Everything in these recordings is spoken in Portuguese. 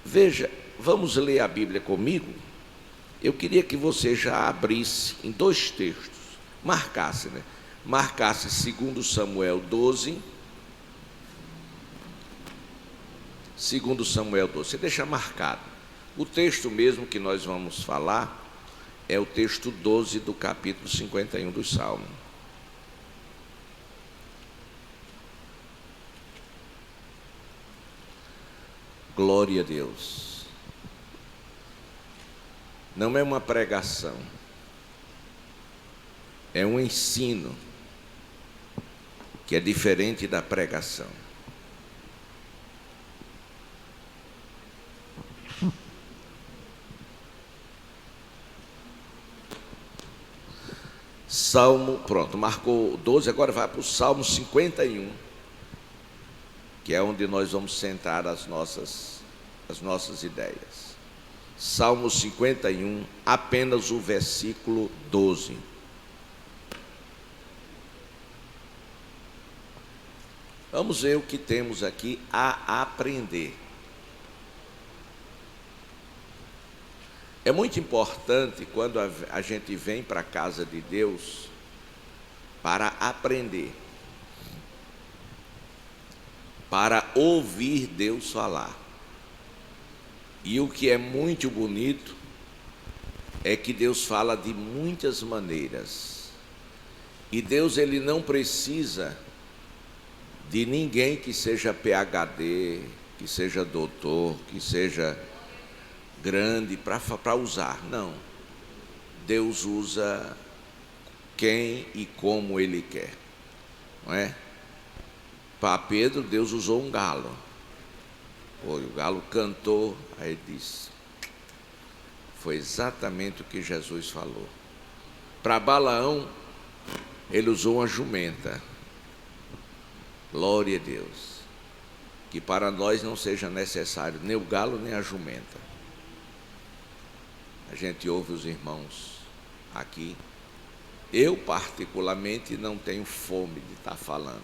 Veja, vamos ler a Bíblia comigo? Eu queria que você já abrisse em dois textos, marcasse, né? Marcasse 2 Samuel 12, 2 Samuel 12, você deixa marcado. O texto mesmo que nós vamos falar é o texto 12 do capítulo 51 do Salmo. Glória a Deus. Não é uma pregação, é um ensino que é diferente da pregação. Salmo, pronto, marcou 12, agora vai para o Salmo 51, que é onde nós vamos centrar as nossas ideias. Salmo 51, apenas o versículo 12. Vamos ver o que temos aqui a aprender. É muito importante quando a gente vem para a casa de Deus para aprender, para ouvir Deus falar. E o que é muito bonito é que Deus fala de muitas maneiras. E Deus, ele não precisa de ninguém que seja PhD, que seja doutor, que seja grande para usar. Não. Deus usa quem e como ele quer. Não é? Para Pedro, Deus usou um galo. O galo cantou, aí ele disse, foi exatamente o que Jesus falou. Para Balaão, ele usou uma jumenta. Glória a Deus. Que para nós não seja necessário nem o galo nem a jumenta. A gente ouve os irmãos aqui. Eu particularmente não tenho fome de estar falando.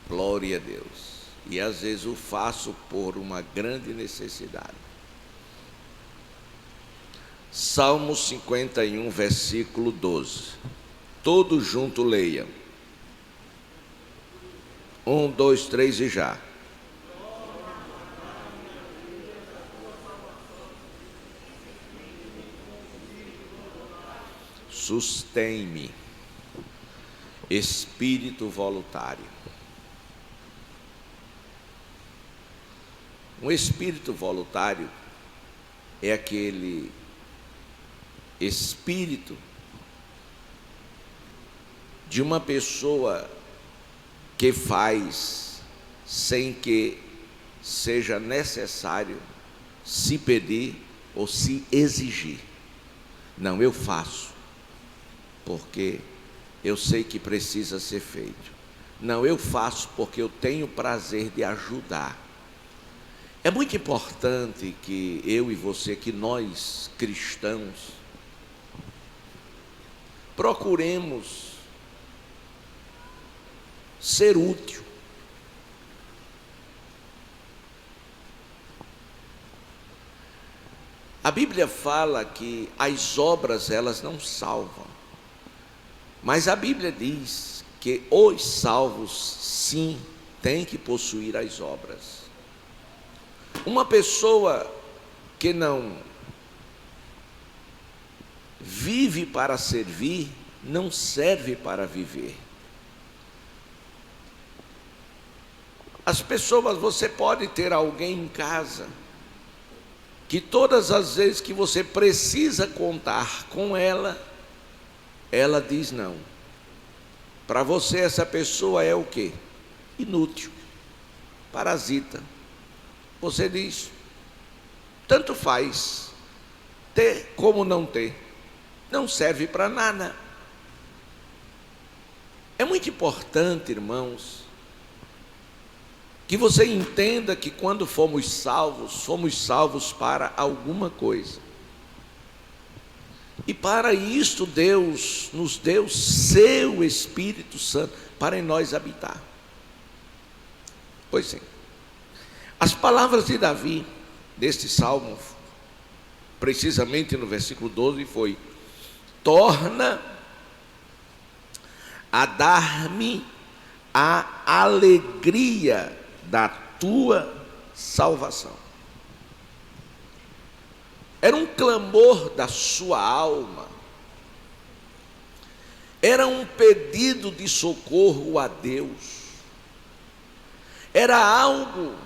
Glória a Deus. E às vezes o faço por uma grande necessidade. Salmo 51, versículo 12. Todos juntos leiam. 1, 2, 3 e já. Sustém-me, espírito voluntário. Um espírito voluntário é aquele espírito de uma pessoa que faz sem que seja necessário se pedir ou se exigir. Não, eu faço, porque eu sei que precisa ser feito. Não, eu faço porque eu tenho prazer de ajudar. É muito importante que eu e você, que nós cristãos, procuremos ser útil. A Bíblia fala que as obras, elas não salvam. Mas a Bíblia diz que os salvos, sim, têm que possuir as obras. Uma pessoa que não vive para servir, não serve para viver. As pessoas, você pode ter alguém em casa que todas as vezes que você precisa contar com ela, ela diz não. Para você essa pessoa é o quê? Inútil, parasita. Você diz, tanto faz, ter como não ter, não serve para nada. É muito importante, irmãos, que você entenda que quando fomos salvos para alguma coisa. E para isso Deus nos deu seu Espírito Santo para em nós habitar. Pois sim. As palavras de Davi, deste salmo, precisamente no versículo 12, foi: torna a dar-me a alegria da tua salvação. Era um clamor da sua alma, era um pedido de socorro a Deus, era algo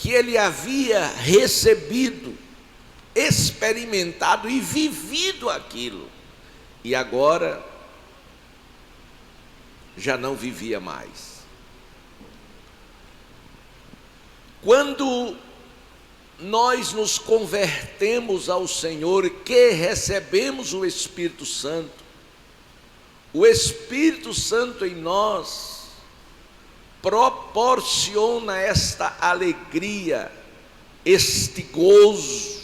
que ele havia recebido, experimentado e vivido aquilo, e agora já não vivia mais. Quando nós nos convertemos ao Senhor, que recebemos o Espírito Santo em nós proporciona esta alegria, este gozo,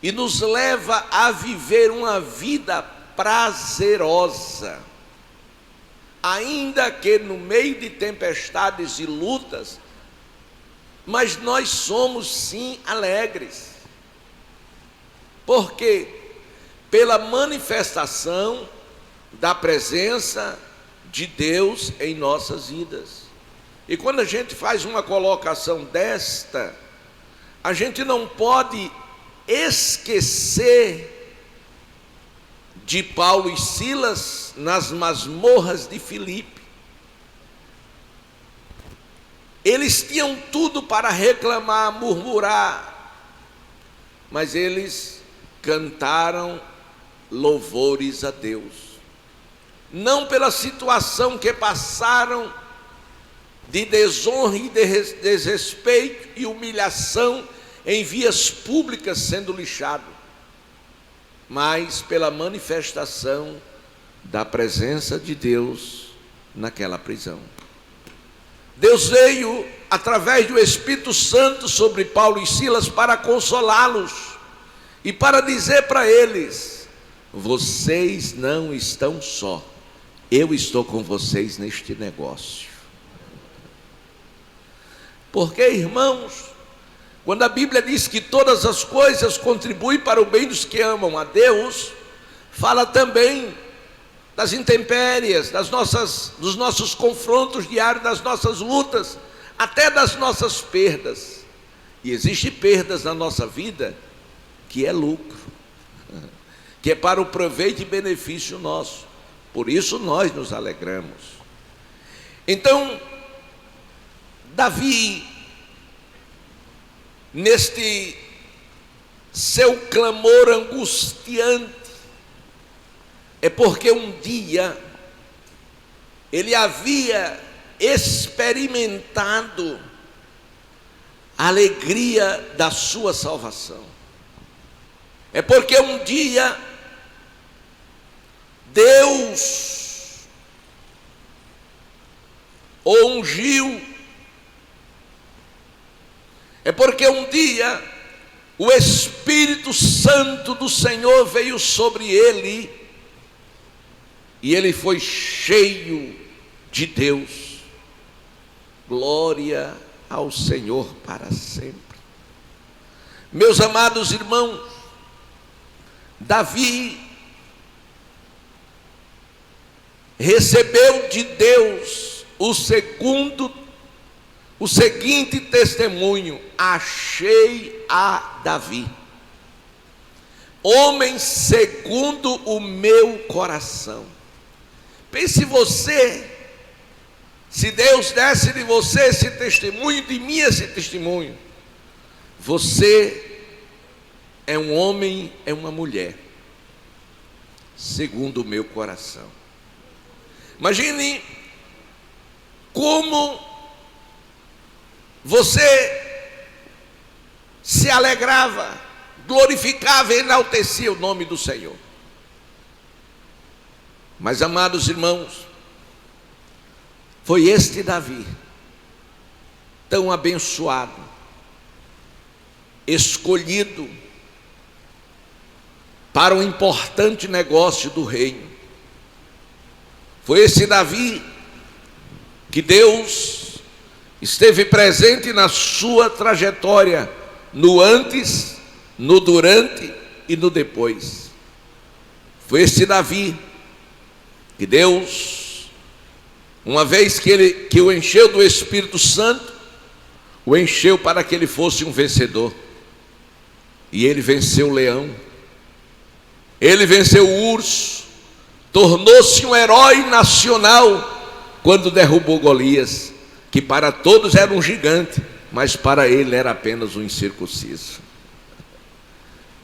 e nos leva a viver uma vida prazerosa, ainda que no meio de tempestades e lutas, mas nós somos sim alegres, porque pela manifestação da presença de Deus em nossas vidas. E quando a gente faz uma colocação desta, a gente não pode esquecer de Paulo e Silas nas masmorras de Filipe. Eles tinham tudo para reclamar, murmurar, mas eles cantaram louvores a Deus, não pela situação que passaram de desonra e de desrespeito e humilhação em vias públicas sendo lixado, mas pela manifestação da presença de Deus naquela prisão. Deus veio através do Espírito Santo sobre Paulo e Silas para consolá-los e para dizer para eles: vocês não estão só, eu estou com vocês neste negócio. Porque, irmãos, quando a Bíblia diz que todas as coisas contribuem para o bem dos que amam a Deus, fala também das intempéries, dos nossos confrontos diários, das nossas lutas, até das nossas perdas. E existem perdas na nossa vida que é lucro, que é para o proveito e benefício nosso. Por isso nós nos alegramos. Então, Davi, neste seu clamor angustiante, é porque um dia ele havia experimentado a alegria da sua salvação. É porque um dia Deus o ungiu. É porque um dia o Espírito Santo do Senhor veio sobre ele e ele foi cheio de Deus. Glória ao Senhor para sempre. Meus amados irmãos, Davi recebeu de Deus o seguinte testemunho: achei a Davi, homem segundo o meu coração. Pense você, se Deus desse de você esse testemunho, de mim esse testemunho: você é um homem, é uma mulher, segundo o meu coração. Imagine como você se alegrava, glorificava e enaltecia o nome do Senhor. Mas, amados irmãos, foi este Davi, tão abençoado, escolhido para um importante negócio do reino. Foi esse Davi que Deus esteve presente na sua trajetória, no antes, no durante e no depois. Foi este Davi que Deus, uma vez que o encheu do Espírito Santo, o encheu para que ele fosse um vencedor. E ele venceu o leão, ele venceu o urso, tornou-se um herói nacional quando derrubou Golias, que para todos era um gigante, mas para ele era apenas um incircunciso.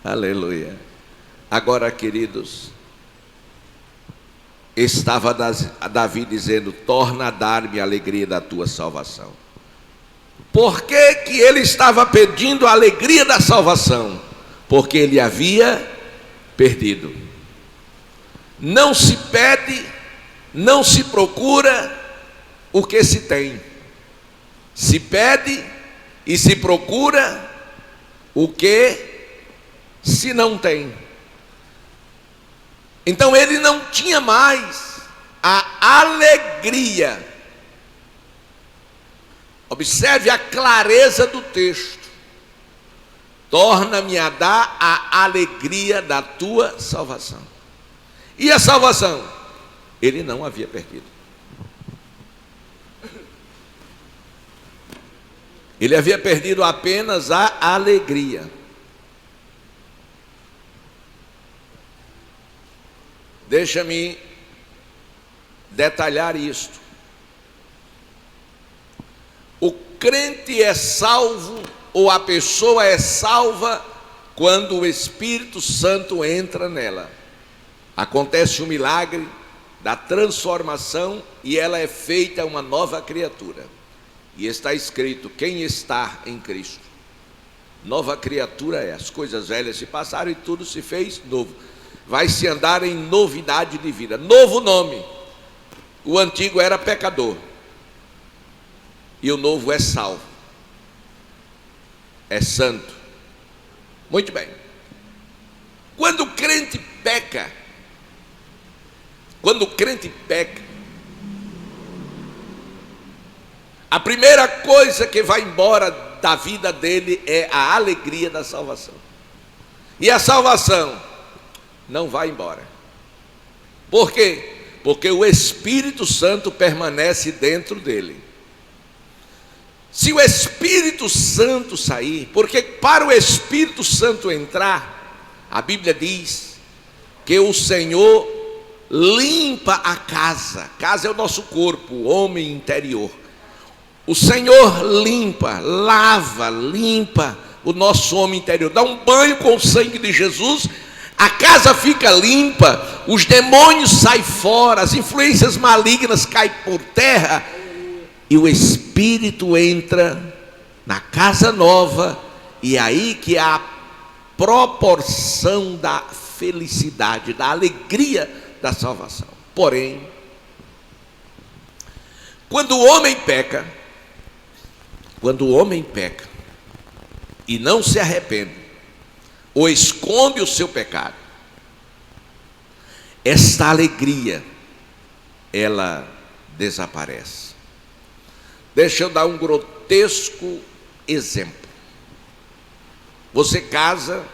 Aleluia. Agora, queridos, estava Davi dizendo: torna a dar-me a alegria da tua salvação. Por que que ele estava pedindo a alegria da salvação? Porque ele havia perdido. Não se pede, não se procura o que se tem. Se pede e se procura o que se não tem. Então ele não tinha mais a alegria. Observe a clareza do texto. Torna-me a dar a alegria da tua salvação. E a salvação? Ele não havia perdido. Ele havia perdido apenas a alegria. Deixa-me detalhar isto. O crente é salvo, ou a pessoa é salva, quando o Espírito Santo entra nela. Acontece o milagre da transformação e ela é feita uma nova criatura. E está escrito: quem está em Cristo, nova criatura é. As coisas velhas se passaram e tudo se fez novo. Vai se andar em novidade de vida. Novo nome. O antigo era pecador e o novo é salvo, é santo. Muito bem. Quando o crente peca, a primeira coisa que vai embora da vida dele é a alegria da salvação. E a salvação não vai embora. Por quê? Porque o Espírito Santo permanece dentro dele. Se o Espírito Santo sair, porque para o Espírito Santo entrar, a Bíblia diz que o Senhor limpa a casa. Casa é o nosso corpo, o homem interior. O Senhor limpa, lava, limpa o nosso homem interior. Dá um banho com o sangue de Jesus, a casa fica limpa, os demônios saem fora, as influências malignas caem por terra, e o Espírito entra na casa nova, e é aí que há a proporção da felicidade, da alegria da salvação. Porém, quando o homem peca e não se arrepende, ou esconde o seu pecado, esta alegria, ela desaparece. Deixa eu dar um grotesco exemplo. Você casa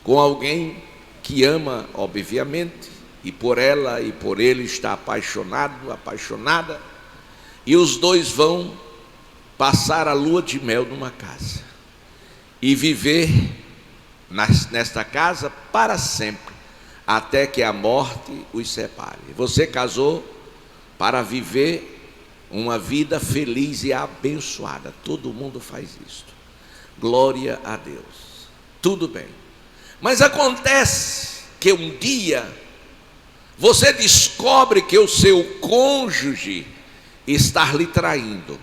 com alguém que ama, obviamente, e por ela e por ele está apaixonado, apaixonada, e os dois vão passar a lua de mel numa casa e viver nesta casa para sempre, até que a morte os separe. Você casou para viver uma vida feliz e abençoada. Todo mundo faz isso. Glória a Deus. Tudo bem. Mas acontece que um dia você descobre que o seu cônjuge está lhe traindo.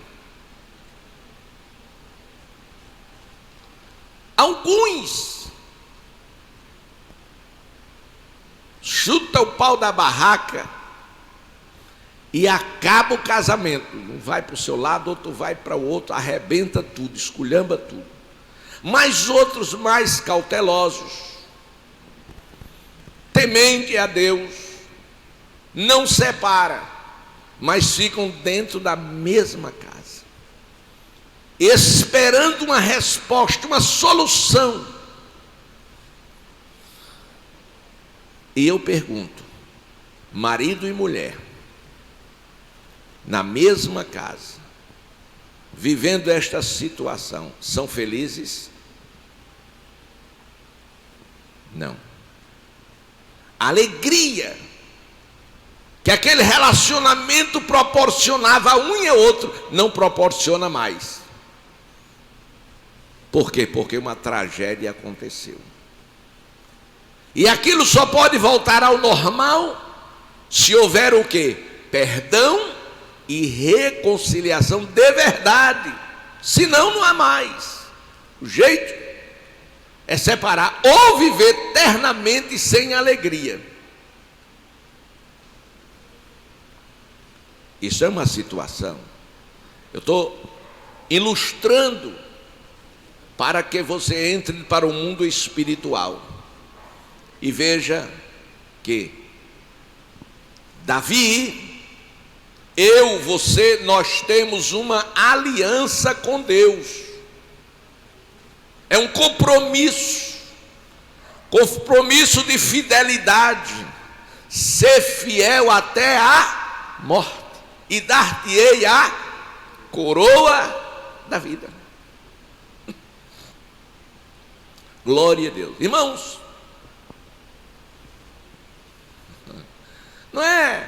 Alguns chutam o pau da barraca e acaba o casamento. Um vai para o seu lado, outro vai para o outro, arrebenta tudo, esculhamba tudo. Mas outros mais cautelosos, temente a Deus, não separa, mas ficam dentro da mesma casa. esperando uma resposta, uma solução. E eu pergunto, marido e mulher, na mesma casa, vivendo esta situação, são felizes? Não. A alegria que aquele relacionamento proporcionava a um e a outro, não proporciona mais. Por quê? Porque uma tragédia aconteceu. E aquilo só pode voltar ao normal se houver o quê? Perdão e reconciliação de verdade. Senão não há mais. O jeito é separar ou viver eternamente sem alegria. Isso é uma situação. Eu estou ilustrando para que você entre para o mundo espiritual e veja que Davi, eu, você, nós temos uma aliança com Deus. É um compromisso de fidelidade, ser fiel até a morte, e dar-te-ei a coroa da vida. Glória a Deus. Irmãos, não é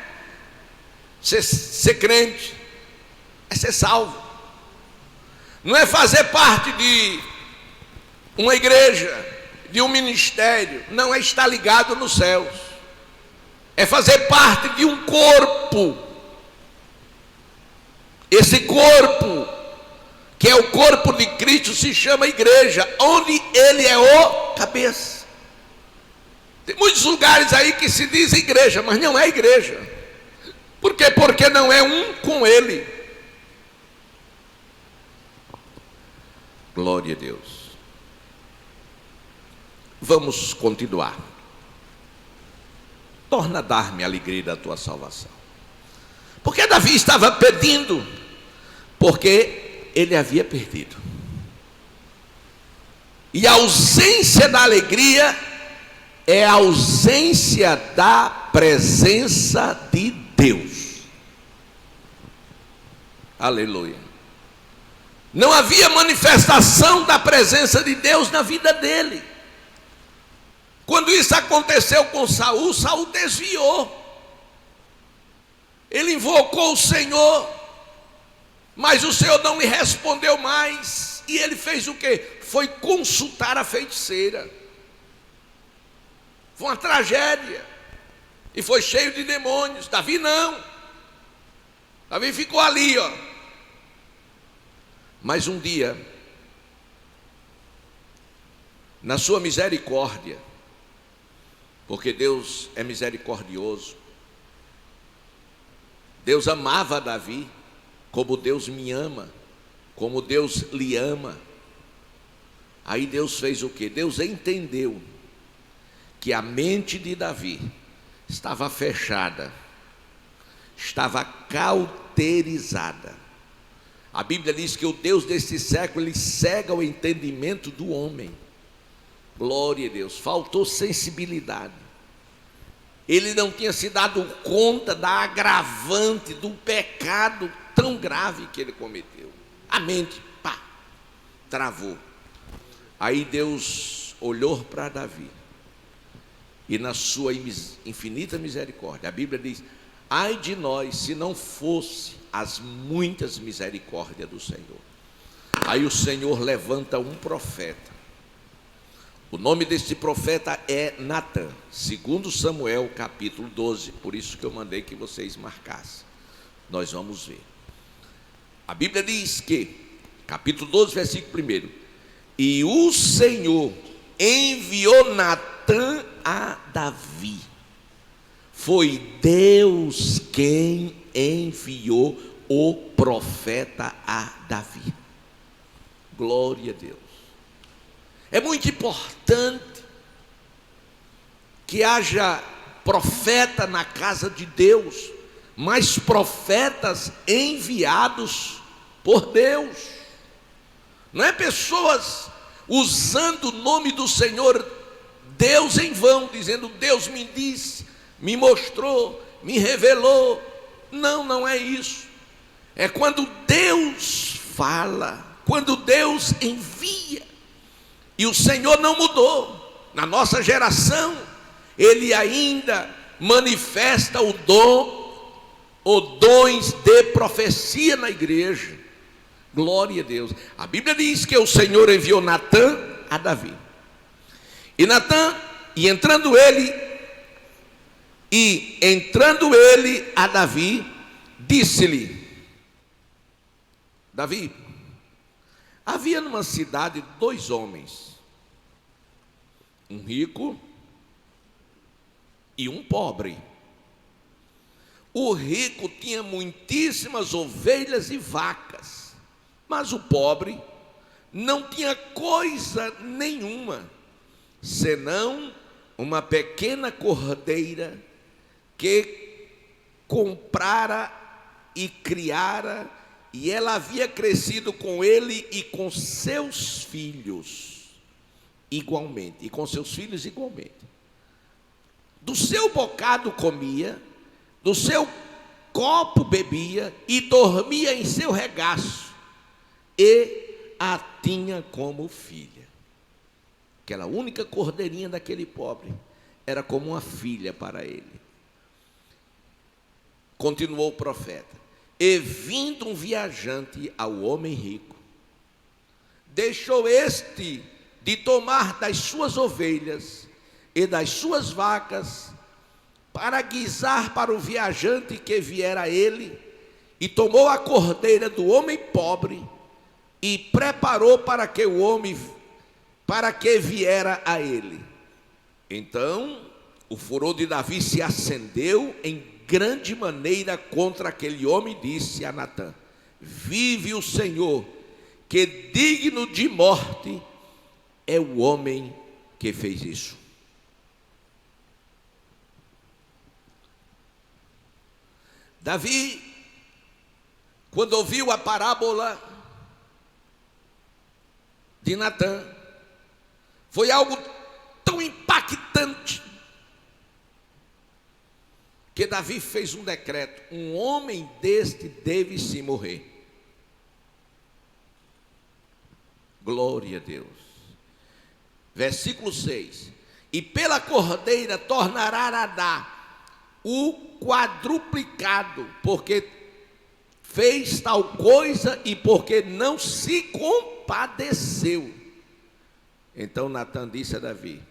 ser crente, é ser salvo. Não é fazer parte de uma igreja, de um ministério, não é estar ligado nos céus. É fazer parte de um corpo. Esse corpo, que é o corpo de Cristo, se chama igreja, onde ele é o cabeça. Tem muitos lugares aí que se diz igreja, mas não é igreja. Por quê? Porque não é um com ele. Glória a Deus. Vamos continuar. Torna a dar-me a alegria da tua salvação. Porque Davi estava pedindo, porque ele havia perdido. E a ausência da alegria é a ausência da presença de Deus. Aleluia. Não havia manifestação da presença de Deus na vida dele. Quando isso aconteceu com Saul, Saul desviou. Ele invocou o Senhor, mas o Senhor não lhe respondeu mais. E ele fez o quê? Foi consultar a feiticeira. Foi uma tragédia. E foi cheio de demônios. Davi não. Davi ficou ali, ó. Mas um dia, na sua misericórdia, porque Deus é misericordioso, Deus amava Davi, como Deus me ama, como Deus lhe ama. Aí Deus fez o quê? Deus entendeu que a mente de Davi estava fechada, estava cauterizada. A Bíblia diz que o Deus deste século, ele cega o entendimento do homem. Glória a Deus, faltou sensibilidade. Ele não tinha se dado conta da agravante do pecado tão grave que ele cometeu. A mente, pá, travou. Aí Deus olhou para Davi, e na sua infinita misericórdia, a Bíblia diz: ai de nós se não fosse as muitas misericórdias do Senhor. Aí o Senhor levanta um profeta. O nome desse profeta é Natã, segundo Samuel capítulo 12, por isso que eu mandei que vocês marcassem. Nós vamos ver. A Bíblia diz que, capítulo 12, versículo 1, e o Senhor enviou Natã a Davi. Foi Deus quem enviou o profeta a Davi. Glória a Deus. É muito importante que haja profeta na casa de Deus, mas profetas enviados por Deus. Não é pessoas usando o nome do Senhor Deus em vão, dizendo Deus me disse, me mostrou, me revelou. Não, não é isso. É quando Deus fala, quando Deus envia. E o Senhor não mudou. Na nossa geração, Ele ainda manifesta o dom, ou dons de profecia na igreja. Glória a Deus. A Bíblia diz que o Senhor enviou Natã a Davi. E Natã, entrando ele a Davi, disse-lhe: Davi, havia numa cidade 2 homens, um rico e um pobre. O rico tinha muitíssimas ovelhas e vacas, mas o pobre não tinha coisa nenhuma, senão uma pequena cordeira que comprara e criara, e ela havia crescido com ele e com seus filhos igualmente, Do seu bocado comia, do seu copo bebia e dormia em seu regaço, e a tinha como filha. Aquela única cordeirinha daquele pobre era como uma filha para ele. Continuou o profeta: e vindo um viajante ao homem rico, deixou este de tomar das suas ovelhas e das suas vacas, para guisar para o viajante que viera a ele, e tomou a cordeira do homem pobre, e preparou para que o homem, para que viera a ele. Então o furor de Davi se acendeu em grande maneira contra aquele homem, e disse a Natã: vive o Senhor, que digno de morte é o homem que fez isso. Davi, quando ouviu a parábola de Natã, foi algo tão impactante que Davi fez um decreto: um homem deste deve se morrer. Glória a Deus. Versículo 6: e pela cordeira tornará a dar o quadruplicado, porque fez tal coisa e porque não se compadeceu. Então Natã disse a Davi: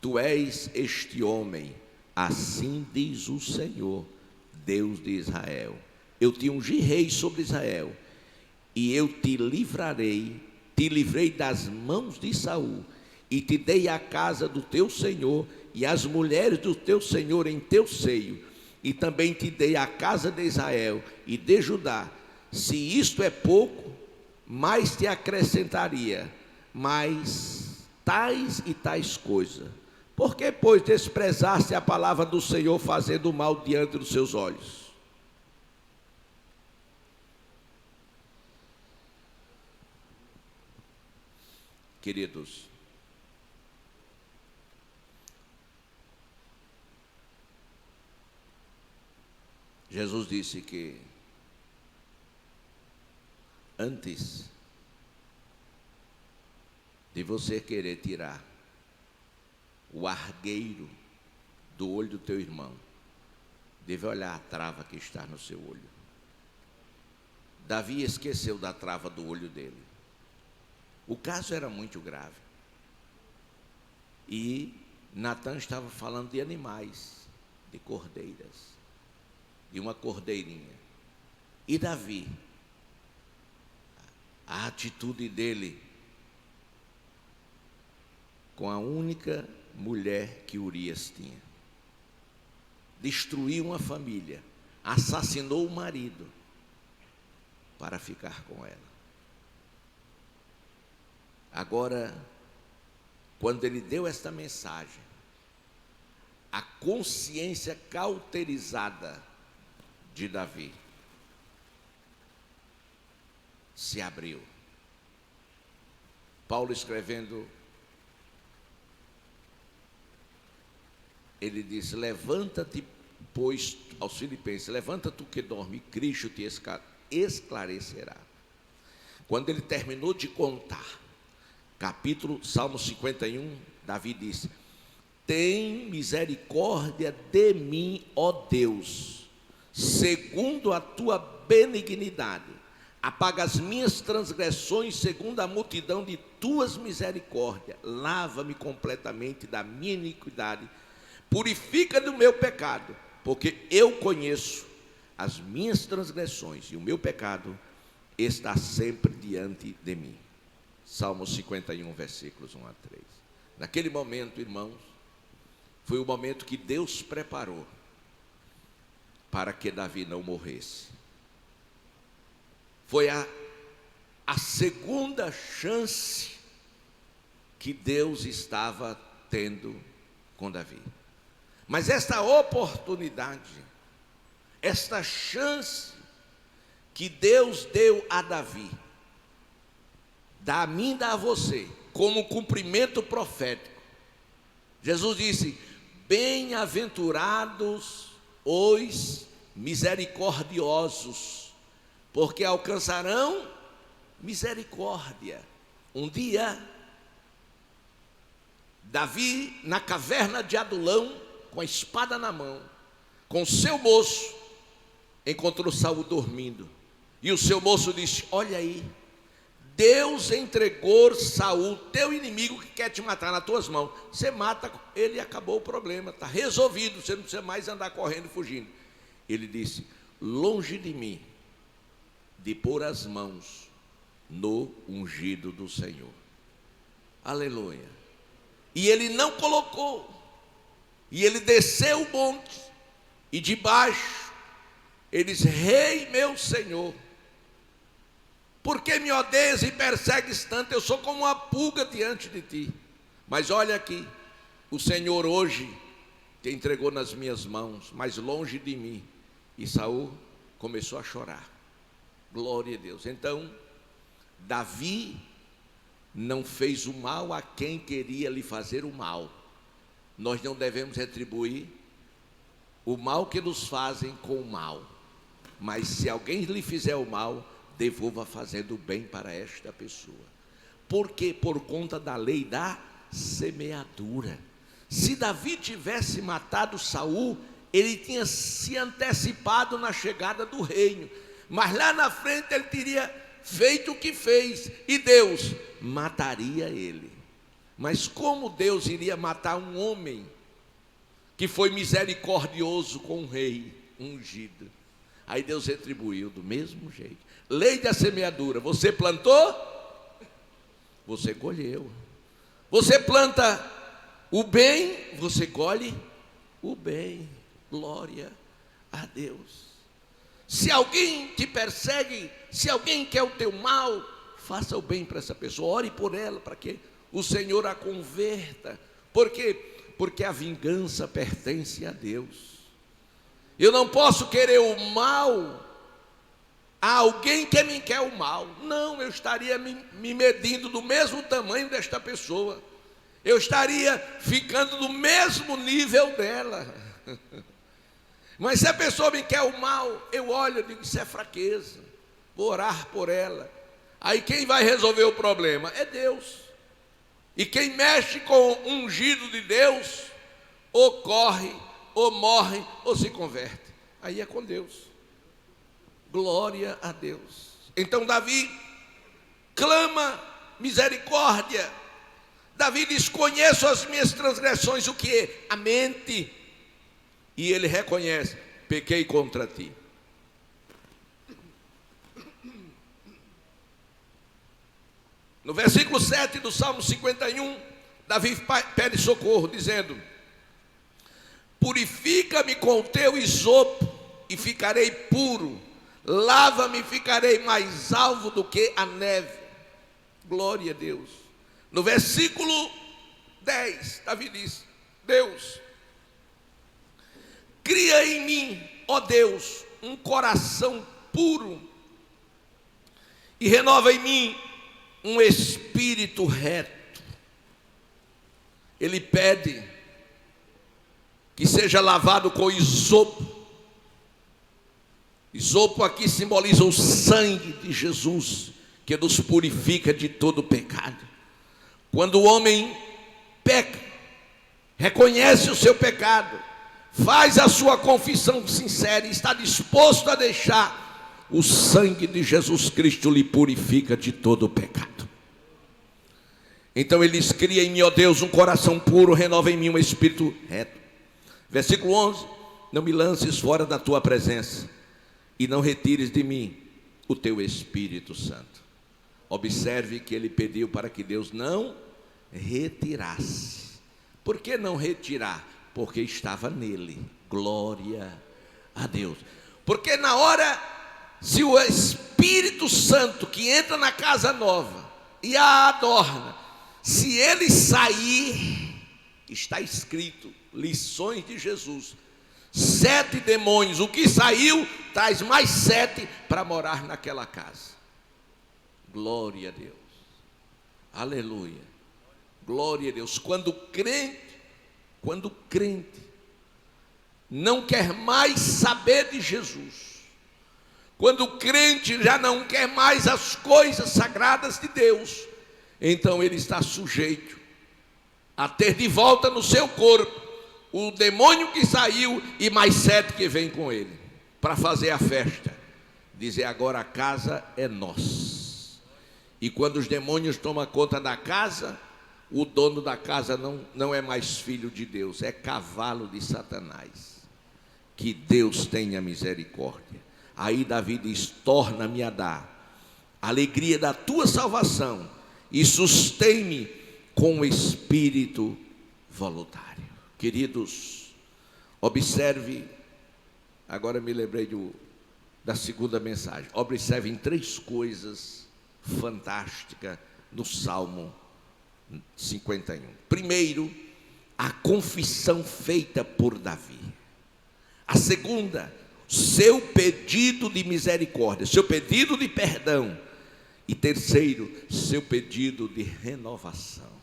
tu és este homem, assim diz o Senhor, Deus de Israel: eu te ungi rei sobre Israel, e eu te livrei das mãos de Saul, e te dei a casa do teu senhor e as mulheres do teu senhor em teu seio, e também te dei a casa de Israel e de Judá. Se isto é pouco, mais te acrescentaria, mas tais e tais coisas. Por que, pois, desprezaste a palavra do Senhor, fazendo mal diante dos seus olhos? Queridos, Jesus disse que antes de você querer tirar o argueiro do olho do teu irmão, deve olhar a trava que está no seu olho. Davi esqueceu da trava do olho dele. O caso era muito grave. E Natã estava falando de animais, de cordeiras, de uma cordeirinha. E Davi, a atitude dele com a única mulher que Urias tinha: destruiu uma família, assassinou o marido para ficar com ela. Agora, quando ele deu esta mensagem, a consciência cauterizada de Davi se abriu. Paulo escrevendo, ele diz: levanta-te, pois, aos Filipenses, levanta tu que dorme, Cristo te esclarecerá. Quando ele terminou de contar, Salmo 51, Davi disse: tem misericórdia de mim, ó Deus, segundo a tua benignidade, apaga as minhas transgressões segundo a multidão de tuas misericórdias, lava-me completamente da minha iniquidade, purifica do meu pecado, porque eu conheço as minhas transgressões e o meu pecado está sempre diante de mim. Salmo 51, versículos 1 a 3. Naquele momento, irmãos, foi o momento que Deus preparou para que Davi não morresse. Foi a segunda chance que Deus estava tendo com Davi. Mas esta oportunidade, esta chance que Deus deu a Davi, dá a mim e dá a você, como cumprimento profético. Jesus disse: bem-aventurados os misericordiosos, porque alcançarão misericórdia. Um dia, Davi, na caverna de Adulão, com a espada na mão, com seu moço, encontrou Saul dormindo. E o seu moço disse: olha aí, Deus entregou Saul, teu inimigo, que quer te matar, nas tuas mãos. Você mata ele e acabou o problema, está resolvido, você não precisa mais andar correndo e fugindo. Ele disse: longe de mim de pôr as mãos no ungido do Senhor. Aleluia. E ele não colocou. E ele desceu o monte, e de baixo ele disse: Rei meu Senhor, por que me odeias e persegues tanto? Eu sou como uma pulga diante de ti. Mas olha aqui, o Senhor hoje te entregou nas minhas mãos, mas longe de mim. E Saul começou a chorar. Glória a Deus. Então, Davi não fez o mal a quem queria lhe fazer o mal. Nós não devemos retribuir o mal que nos fazem com o mal. Mas se alguém lhe fizer o mal, devolva fazendo bem para esta pessoa. Porque por conta da lei da semeadura. Se Davi tivesse matado Saul, ele tinha se antecipado na chegada do reino, mas lá na frente ele teria feito o que fez, e Deus mataria ele. Mas como Deus iria matar um homem que foi misericordioso com um rei ungido? Aí Deus retribuiu do mesmo jeito. Lei da semeadura: você plantou, você colheu. Você planta o bem, você colhe o bem. Glória a Deus. Se alguém te persegue, se alguém quer o teu mal, faça o bem para essa pessoa, ore por ela, para que o Senhor a converta. Por quê? Porque a vingança pertence a Deus. Eu não posso querer o mal a alguém que me quer o mal. Não, eu estaria me medindo do mesmo tamanho desta pessoa. Eu estaria ficando do mesmo nível dela. Mas se a pessoa me quer o mal, eu olho e digo: isso é fraqueza, vou orar por ela. Aí quem vai resolver o problema é Deus. E quem mexe com o ungido de Deus, ou corre, ou morre, ou se converte. Aí é com Deus. Glória a Deus. Então Davi clama misericórdia. Davi diz: conheço as minhas transgressões. O que é? A mente. E ele reconhece: pequei contra ti. No versículo 7 do Salmo 51, Davi pede socorro, dizendo: purifica-me com o teu isopo e ficarei puro, lava-me e ficarei mais alvo do que a neve. Glória a Deus. No versículo 10, Davi diz: Deus, cria em mim, ó Deus, um coração puro, e renova em mim um espírito espírito reto, ele pede que seja lavado com isopo. Isopo aqui simboliza o sangue de Jesus, que nos purifica de todo pecado. Quando o homem peca, reconhece o seu pecado, faz a sua confissão sincera e está disposto a deixar, o sangue de Jesus Cristo lhe purifica de todo pecado. Então ele diz: cria em mim, ó Deus, um coração puro, renova em mim um espírito reto. Versículo 11: não me lances fora da tua presença, e não retires de mim o teu Espírito Santo. Observe que ele pediu para que Deus não retirasse. Por que não retirar? Porque estava nele. Glória a Deus. Porque na hora, se o Espírito Santo que entra na casa nova e a adorna, se ele sair, está escrito, lições de Jesus, 7 demônios, o que saiu, traz mais 7 para morar naquela casa. Glória a Deus, aleluia, glória a Deus. Quando o crente não quer mais saber de Jesus, quando o crente já não quer mais as coisas sagradas de Deus, então ele está sujeito a ter de volta no seu corpo o demônio que saiu e mais 7 que vem com ele, para fazer a festa, dizer: agora a casa é nossa. E quando os demônios tomam conta da casa, o dono da casa não é mais filho de Deus, é cavalo de Satanás. Que Deus tenha misericórdia. Aí Davi diz: torna-me a dar a alegria da tua salvação e sustém-me com o espírito voluntário. Queridos, observe, agora me lembrei da segunda mensagem. Observem 3 coisas fantásticas no Salmo 51. Primeiro, a confissão feita por Davi. A segunda, seu pedido de misericórdia, seu pedido de perdão. E terceiro, seu pedido de renovação.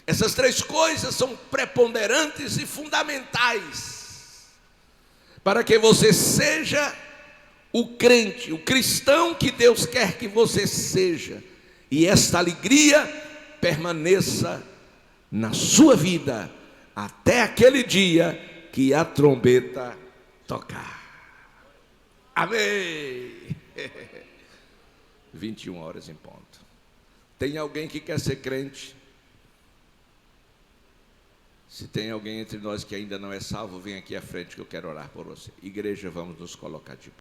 Essas 3 coisas são preponderantes e fundamentais para que você seja o crente, o cristão que Deus quer que você seja, e esta alegria permaneça na sua vida até aquele dia que a trombeta tocar. Amém. 21 horas em ponto. Tem alguém que quer ser crente? Se tem alguém entre nós que ainda não é salvo, vem aqui à frente que eu quero orar por você. Igreja, vamos nos colocar de pé.